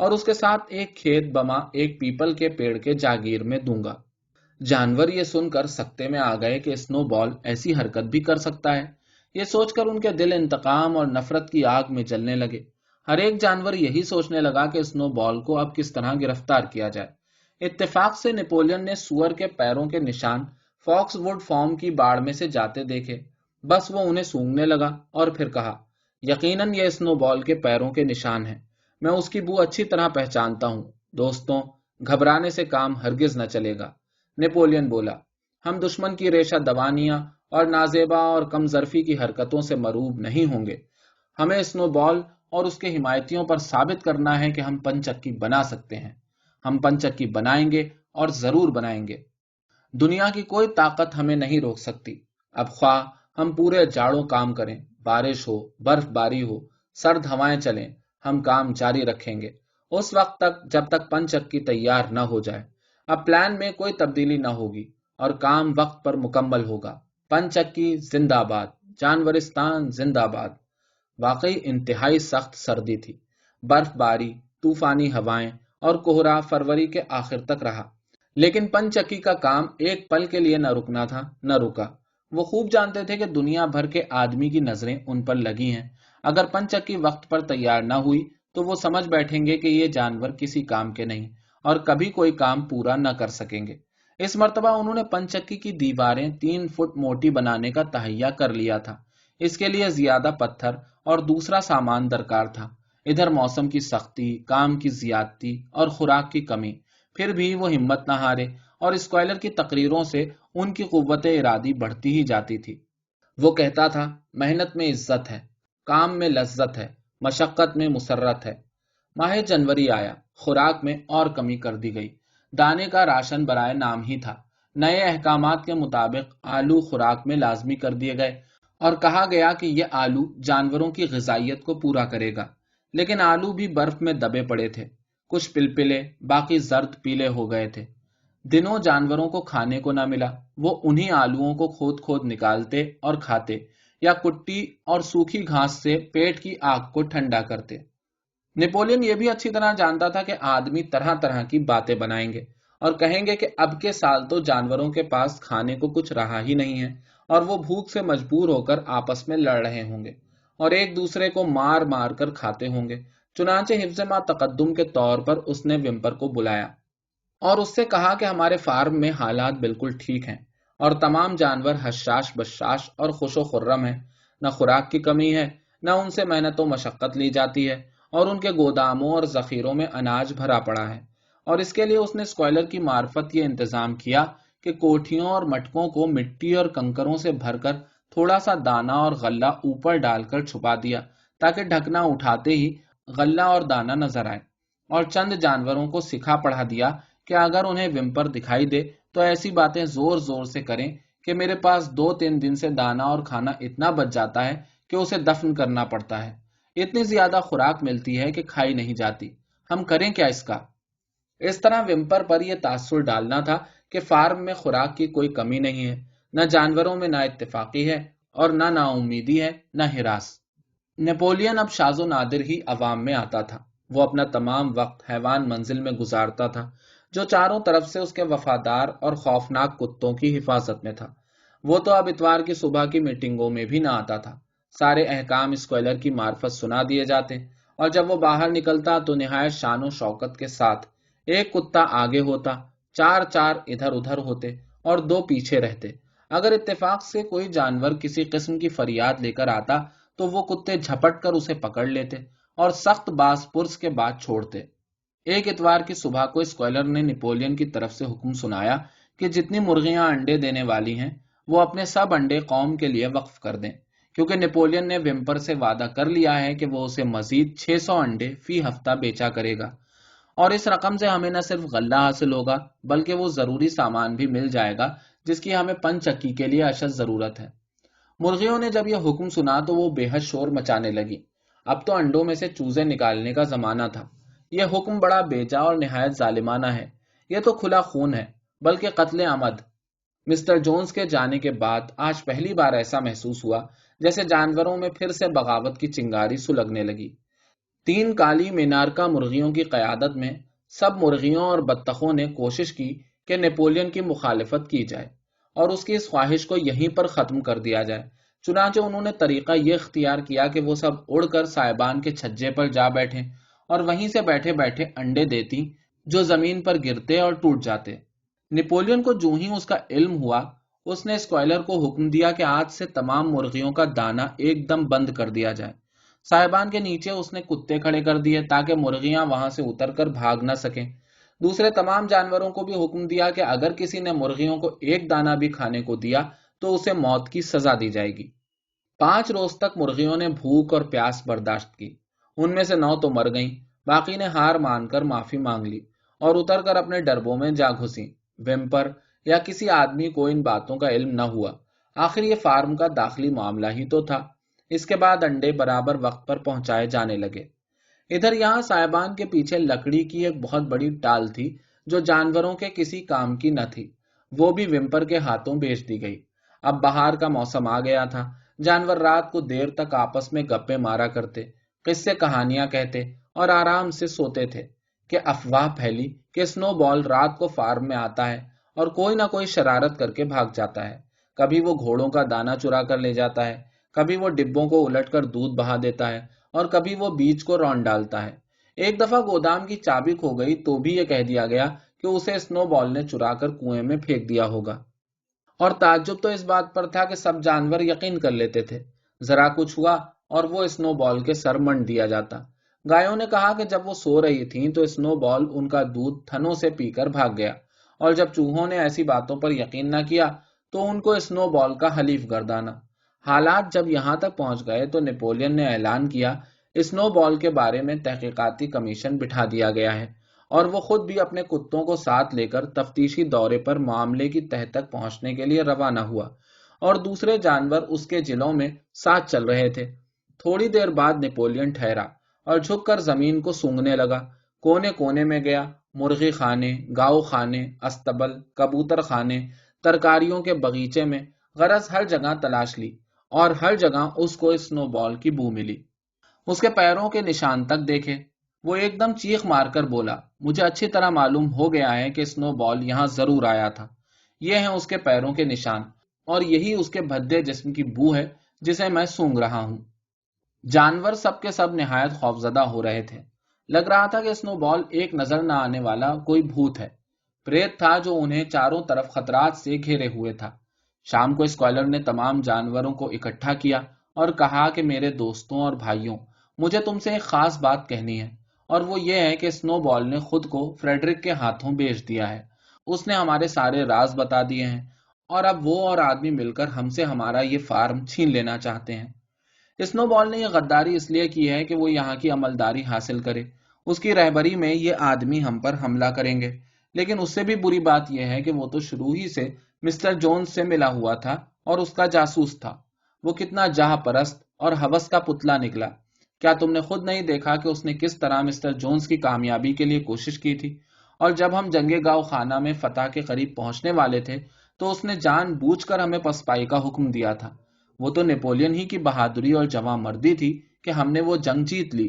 اور اس کے ساتھ ایک کھیت بما ایک پیپل کے پیڑ کے جاگیر میں دوں گا۔ جانور یہ سن کر سکتے میں آ گئے کہ سنو بال ایسی حرکت بھی کر سکتا ہے۔ یہ سوچ کر ان کے دل انتقام اور نفرت کی آگ میں جلنے لگے۔ ہر ایک جانور یہی سوچنے لگا کہ سنو بال کو اب کس طرح گرفتار کیا جائے۔ اتفاق سے نیپولین نے سور کے پیروں کے نشان فاکس ووڈ فارم کی باڑ میں سے جاتے دیکھے۔ بس وہ انہیں سونگھنے لگا اور پھر کہا، یقیناً یہ سنو بال کے پیروں کے نشان ہیں۔ میں اس کی بو اچھی طرح پہچانتا ہوں۔ دوستوں، گھبرانے سے کام ہرگز نہ چلے گا۔ نیپولین بولا، ہم دشمن کی ریشہ دوانیاں اور نازیبا اور کم ظرفی کی حرکتوں سے مروب نہیں ہوں گے۔ ہمیں سنو بال اور اس کے حمایتیوں پر ثابت کرنا ہے کہ ہم پن چکی بنا سکتے ہیں۔ ہم پن چکی بنائیں گے اور ضرور بنائیں گے۔ دنیا کی کوئی طاقت ہمیں نہیں روک سکتی۔ اب خواہ ہم پورے جاڑوں کام کریں، بارش ہو، برف باری ہو، سرد ہوائیں چلیں، ہم کام جاری رکھیں گے اس وقت تک جب تک پن چکی تیار نہ ہو جائے۔ اب پلان میں کوئی تبدیلی نہ ہوگی اور کام وقت پر مکمل ہوگا۔ پن چکی زندہ باد، جانورستان زندہ باد۔ واقعی انتہائی سخت سردی تھی۔ برف باری، طوفانی ہوائیں اور کوہرا فروری کے آخر تک رہا، لیکن پن چکی کا کام ایک پل کے لیے نہ رکنا تھا، نہ رکا۔ وہ خوب جانتے تھے کہ دنیا بھر کے آدمی کی نظریں ان پر لگی ہیں۔ اگر پن چکی وقت پر تیار نہ ہوئی تو وہ سمجھ بیٹھیں گے کہ یہ جانور کسی کام کے نہیں اور کبھی کوئی کام پورا نہ کر سکیں گے۔ اس مرتبہ انہوں نے پن چکی کی دیواریں 3 فٹ موٹی بنانے کا تہیہ کر لیا تھا۔ اس کے لیے زیادہ پتھر اور دوسرا سامان درکار تھا۔ ادھر موسم کی سختی، کام کی زیادتی اور خوراک کی کمی، پھر بھی وہ ہمت نہ ہارے اور اسکوائلر کی تقریروں سے ان کی قوت ارادی بڑھتی ہی جاتی تھی۔ وہ کہتا تھا، محنت میں عزت ہے، کام میں لذت ہے، مشقت میں مسرت ہے۔ ماہ جنوری آیا، خوراک میں اور کمی کر دی گئی۔ دانے کا راشن برائے نام ہی تھا۔ نئے احکامات کے مطابق آلو خوراک میں لازمی کر دیے گئے اور کہا گیا کہ یہ آلو جانوروں کی غذائیت کو پورا کرے گا۔ لیکن آلو بھی برف میں دبے پڑے تھے، کچھ پلپلے، باقی زرد پیلے ہو گئے تھے۔ دنوں جانوروں کو کھانے کو نہ ملا۔ وہ انہی آلوؤں کو کھود کھود نکالتے اور کھاتے یا کٹی اور سوکھی گھاس سے پیٹ کی آگ کو ٹھنڈا کرتے۔ نیپولین یہ بھی اچھی طرح جانتا تھا کہ آدمی طرح طرح کی باتیں بنائیں گے اور کہیں گے کہ اب کے سال تو جانوروں کے پاس کھانے کو کچھ رہا ہی نہیں ہے اور وہ بھوک سے مجبور ہو کر آپس میں لڑ رہے ہوں گے اور ایک دوسرے کو مار مار کر کھاتے ہوں گے۔ چنانچہ حفظ ما تقدم کے طور پر اس نے ومپر کو بلایا اور اس سے کہا کہ ہمارے فارم میں حالات بالکل ٹھیک ہیں اور تمام جانور حشاش بشاش اور خوش و خرم ہیں۔ نہ خوراک کی کمی ہے، نہ ان سے محنت و مشقت لی جاتی ہے اور ان کے گوداموں اور ذخیروں میں اناج بھرا پڑا ہے۔ اور اس کے لیے اس نے اسکوائلر کی معرفت یہ انتظام کیا کہ کوٹھیوں اور مٹکوں کو مٹی اور کنکروں سے بھر کر تھوڑا سا دانہ اور غلہ اوپر ڈال کر چھپا دیا تاکہ ڈھکنا اٹھاتے ہی غلہ اور دانہ نظر آئے، اور چند جانوروں کو سکھا پڑھا دیا کہ اگر انہیں ومپر دکھائی دے تو ایسی باتیں زور زور سے کریں کہ میرے پاس 2-3 دن سے دانہ اور کھانا اتنا بچ جاتا ہے کہ اسے دفن کرنا پڑتا ہے۔ اتنی زیادہ خوراک ملتی ہے کہ کھائی نہیں جاتی، ہم کریں کیا اس کا؟ اس طرح ومپر پر یہ تاثر ڈالنا تھا کہ فارم میں خوراک کی کوئی کمی نہیں ہے، نہ جانوروں میں نا اتفاقی ہے اور نہ نا امیدی ہے، نہ ہراس۔ نیپولین اب شاذ و نادر ہی عوام میں آتا تھا۔ وہ اپنا تمام وقت حیوان منزل میں گزارتا تھا جو چاروں طرف سے اس کے وفادار اور خوفناک کتوں کی حفاظت میں تھا۔ وہ تو اب اتوار کی صبح کی میٹنگوں میں بھی نہ آتا تھا۔ سارے احکام اسکوائلر کی معرفت سنا دیے جاتے اور جب وہ باہر نکلتا تو نہایت شان و شوکت کے ساتھ ایک کتا آگے ہوتا، 4 ادھر ادھر ہوتے اور 2 پیچھے رہتے۔ اگر اتفاق سے کوئی جانور کسی قسم کی فریاد لے کر آتا تو وہ کتے جھپٹ کر اسے پکڑ لیتے اور سخت باز پرس کے بعد چھوڑتے۔ ایک اتوار کی صبح کو اسکوائلر نے نیپولین کی طرف سے حکم سنایا کہ جتنی مرغیاں انڈے دینے والی ہیں وہ اپنے سب انڈے قوم کے لیے وقف کر دیں، کیونکہ نیپولین نے ومپر سے وعدہ کر لیا ہے کہ وہ اسے مزید 600 انڈے فی ہفتہ بیچا کرے گا، اور اس رقم سے ہمیں نہ صرف غلہ حاصل ہوگا بلکہ وہ ضروری سامان بھی مل جائے گا جس کی ہمیں پن چکی کے لیے اشد ضرورت ہے۔ مرغیوں نے جب یہ حکم سنا تو وہ بے حد شور مچانے لگی۔ اب تو انڈوں میں سے چوزے نکالنے کا زمانہ تھا۔ یہ حکم بڑا بیجا اور نہایت ظالمانہ ہے۔ یہ تو کھلا خون ہے، بلکہ قتل عمد۔ مسٹر جونز کے جانے کے بعد آج پہلی بار ایسا محسوس ہوا جیسے جانوروں میں پھر سے بغاوت کی چنگاری سلگنے لگی۔ 3 کالی مینارکا مرغیوں کی قیادت میں سب مرغیوں اور بطخوں نے کوشش کی کہ نیپولین کی مخالفت کی جائے اور اس کی اس خواہش کو یہیں پر ختم کر دیا جائے۔ چنانچہ انہوں نے طریقہ یہ اختیار کیا کہ وہ سب اڑ کر سائبان کے چھجے پر جا بیٹھے اور وہیں سے بیٹھے بیٹھے انڈے دیتی جو زمین پر گرتے اور ٹوٹ جاتے۔ نیپولین کو جو ہی اس کا علم ہوا، اس نے اسکوائلر کو حکم دیا کہ آج سے تمام مرغیوں کا دانہ ایک دم بند کر دیا جائے۔ سائبان کے نیچے اس نے کتے کھڑے کر دیے تاکہ مرغیاں وہاں سے اتر کر بھاگ نہ سکیں۔ دوسرے تمام جانوروں کو بھی حکم دیا کہ اگر کسی نے مرغیوں کو ایک دانہ بھی کھانے کو دیا تو اسے موت کی سزا دی جائے گی۔ 5 روز تک مرغیوں نے بھوک اور پیاس برداشت کی۔ ان میں سے 9 تو مر گئیں، باقی نے ہار مان کر معافی مانگ لی اور اتر کر اپنے ڈربوں میں جا گھسیں۔ ویمپر یا کسی آدمی کو ان باتوں کا علم نہ ہوا۔ آخر یہ فارم کا داخلی معاملہ ہی تو تھا۔ اس کے بعد انڈے برابر وقت پر پہنچائے جانے لگے۔ ادھر یہاں سائبان کے پیچھے لکڑی کی ایک بہت بڑی ٹال تھی جو جانوروں کے کسی کام کی نہ تھی، وہ بھی ویمپر کے ہاتھوں بیچ دی گئی۔ اب بہار کا موسم آ گیا تھا۔ جانور رات کو دیر تک آپس میں گپے مارا کرتے، قصے کہانیاں کہتے اور آرام سے سوتے تھے کہ افواہ پھیلی کہ سنو بال رات کو فارم میں آتا ہے اور کوئی نہ کوئی شرارت کر کے بھاگ جاتا ہے۔ کبھی وہ گھوڑوں کا دانہ چرا کر لے جاتا ہے، کبھی وہ ڈبوں کو الٹ کر دودھ بہا دیتا ہے اور کبھی وہ بیج کو رون ڈالتا ہے۔ ایک دفعہ گودام کی چابی کھو گئی تو بھی یہ کہہ دیا گیا کہ اسے سنو بال نے چرا کر کنویں میں پھینک دیا ہوگا۔ اور تعجب تو اس بات پر تھا کہ سب جانور یقین کر لیتے تھے۔ ذرا کچھ ہوا اور وہ سنو بال کے سر منڈ دیا جاتا۔ گایوں نے کہا کہ جب وہ سو رہی تھیں تو سنو بال ان کا دودھ تھنوں سے پی کر بھاگ گیا، اور جب چوہوں نے ایسی باتوں پر یقین نہ کیا تو ان کو سنو بال کا حلیف گردانا۔ حالات جب یہاں تک پہنچ گئے تو نیپولین نے اعلان کیا سنو بال کے بارے میں تحقیقاتی کمیشن بٹھا دیا گیا ہے، اور وہ خود بھی اپنے کتوں کو ساتھ لے کر تفتیشی دورے پر معاملے کی تہہ تک پہنچنے کے لیے روانہ ہوا، اور دوسرے جانور اس کے جلوں میں ساتھ چل رہے تھے۔ تھوڑی دیر بعد نیپولین ٹھہرا اور جھک کر زمین کو سونگنے لگا۔ کونے کونے میں گیا، مرغی خانے، گاؤ خانے، استبل، کبوتر خانے، ترکاریوں کے باغیچے میں، غرض ہر جگہ تلاش لی، اور ہر جگہ اس کو سنو بال کی بو ملی۔ اس کے پیروں کے نشان تک دیکھے۔ وہ ایک دم چیخ مار کر بولا، مجھے اچھی طرح معلوم ہو گیا ہے کہ سنو بال یہاں ضرور آیا تھا۔ یہ ہیں اس کے پیروں کے نشان، اور یہی اس کے بھدے جسم کی بو ہے جسے میں سونگ رہا ہوں۔ جانور سب کے سب نہایت خوفزدہ ہو رہے تھے۔ لگ رہا تھا کہ سنو بال ایک نظر نہ آنے والا کوئی بھوت ہے، پریت تھا جو انہیں چاروں طرف خطرات سے گھیرے ہوئے تھا۔ شام کو اسکوائلر نے تمام جانوروں کو اکٹھا کیا اور کہا کہ میرے دوستوں اور بھائیوں، مجھے تم سے ایک خاص بات کہنی ہے، اور وہ یہ ہے کہ سنو بال نے خود کو فریڈرک کے ہاتھوں بیچ دیا ہے۔ اس نے ہمارے سارے راز بتا دیے ہیں، اور اب وہ اور آدمی مل کر ہم سے ہمارا یہ فارم چھین لینا چاہتے ہیں۔ سنو بال نے یہ غداری اس لیے کی ہے کہ وہ یہاں کی عملداری حاصل کرے۔ اس کی رہبری میں یہ آدمی ہم پر حملہ کریں گے، لیکن اس سے بھی بری بات یہ ہے کہ وہ تو شروع ہی سے مسٹر جونز سے ملا ہوا تھا اور اس کا جاسوس تھا۔ وہ کتنا جاہ پرست اور ہوس کا پتلا نکلا۔ کیا تم نے خود نہیں دیکھا کہ اس نے کس طرح مسٹر جونز کی کامیابی کے لیے کوشش کی تھی؟ اور جب ہم جنگ گاؤ خانہ میں فتح کے قریب پہنچنے والے تھے تو اس نے جان بوجھ کر ہمیں پسپائی کا حکم دیا تھا۔ وہ تو نیپولین ہی کی بہادری اور جواں مردی تھی کہ ہم نے وہ جنگ جیت لی،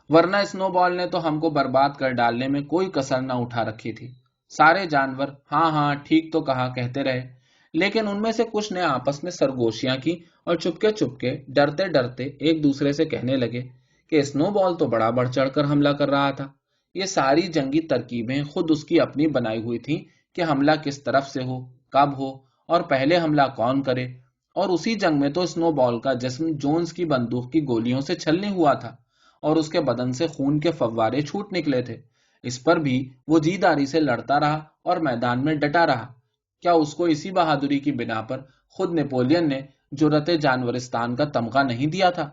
ورنہ سنو بال نے تو ہم کو برباد کر ڈالنے میں کوئی کسر نہ اٹھا رکھی تھی۔ سارے جانور ہاں ہاں ٹھیک تو کہا کہتے رہے، لیکن ان میں سے کچھ نے آپس میں سرگوشیاں کی اور چپکے چپکے ڈرتے ڈرتے ایک دوسرے سے کہنے لگے کہ سنو بال تو بڑا بڑھ چڑھ کر حملہ کر رہا تھا۔ یہ ساری جنگی ترکیبیں خود اس کی اپنی بنائی ہوئی تھیں کہ حملہ کس طرف سے ہو، کب ہو، اور پہلے حملہ کون کرے۔ اور اسی جنگ میں تو سنو بال کا جسم جونز کی بندوق کی گولیوں سے چھلنی ہوا تھا اور اس کے بدن سے خون کے فوارے چھوٹ نکلے تھے۔ اس پر بھی وہ جی داری سے لڑتا رہا اور میدان میں ڈٹا رہا۔ کیا اس کو اسی بہادری کی بنا پر خود نیپولین نے جرأت جانورستان کا تمغہ نہیں دیا تھا؟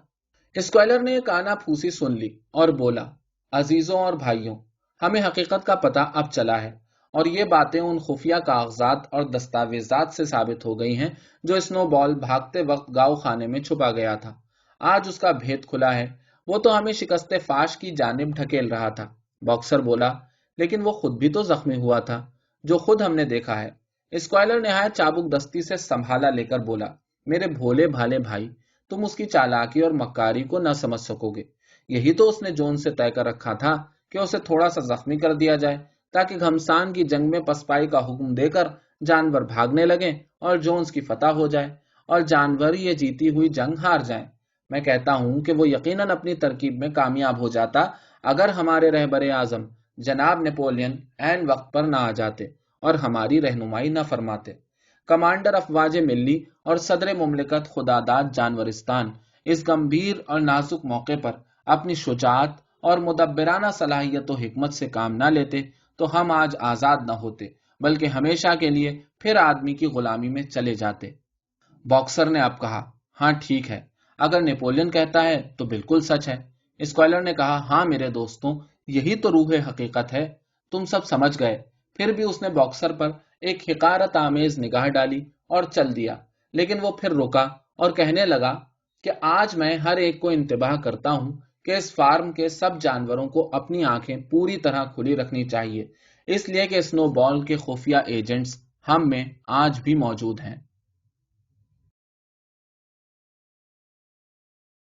اسکوائلر نے ایک آنا پھوسی سن لی اور بولا، عزیزوں اور بھائیوں، ہمیں حقیقت کا پتہ اب چلا ہے، اور یہ باتیں ان خفیہ کاغذات اور دستاویزات سے ثابت ہو گئی ہیں جو سنو بال بھاگتے وقت گاؤ خانے میں چھپا گیا تھا۔ آج اس کا بھید کھلا ہے۔ وہ تو ہمیں شکست فاش کی جانب ڈھکیل رہا تھا۔ باکسر بولا، لیکن وہ خود بھی تو زخمی ہوا تھا، جو خود ہم نے دیکھا ہے۔ اسکوائلر نہایت چابک دستی سے سنبھالا لے کر بولا، میرے بھولے بھالے بھائی، تم اس کی چالاکی اور مکاری کو نہ سمجھ سکو گے۔ یہی تو اس نے جون سے طے کر رکھا تھا کہ اسے تھوڑا سا زخمی کر دیا جائے تاکہ گھمسان کی جنگ میں پسپائی کا حکم دے کر جانور بھاگنے لگیں اور جونز کی فتح ہو جائے اور جانور یہ جیتی ہوئی جنگ ہار جائیں۔ میں کہتا ہوں کہ وہ یقیناً اپنی ترکیب میں کامیاب ہو جاتا اگر ہمارے رہبر اعظم جناب نیپولین عین وقت پر نہ آ جاتے اور ہماری رہنمائی نہ فرماتے۔ کمانڈر افواج ملی اور صدر مملکت خداداد جانورستان اس گمبھیر اور نازک موقع پر اپنی شجاعت اور مدبرانہ صلاحیت و حکمت سے کام نہ لیتے تو ہم آج آزاد نہ ہوتے بلکہ ہمیشہ کے لیے پھر آدمی کی غلامی میں چلے جاتے۔ باکسر نے اب کہا، ہاں ٹھیک ہے، اگر نیپولین کہتا ہے تو بالکل سچ ہے۔ اسکوائلر نے کہا، ہاں میرے دوستوں، یہی تو روح حقیقت ہے۔ تم سب سمجھ گئے۔ پھر بھی اس نے باکسر پر ایک حقارت آمیز نگاہ ڈالی اور چل دیا، لیکن وہ پھر رکا اور کہنے لگا کہ آج میں ہر ایک کو انتباہ کرتا ہوں کہ اس فارم کے سب جانوروں کو اپنی آنکھیں پوری طرح کھلی رکھنی چاہیے، اس لیے کہ سنو بال کے خفیہ ایجنٹس ہم میں آج بھی موجود ہیں۔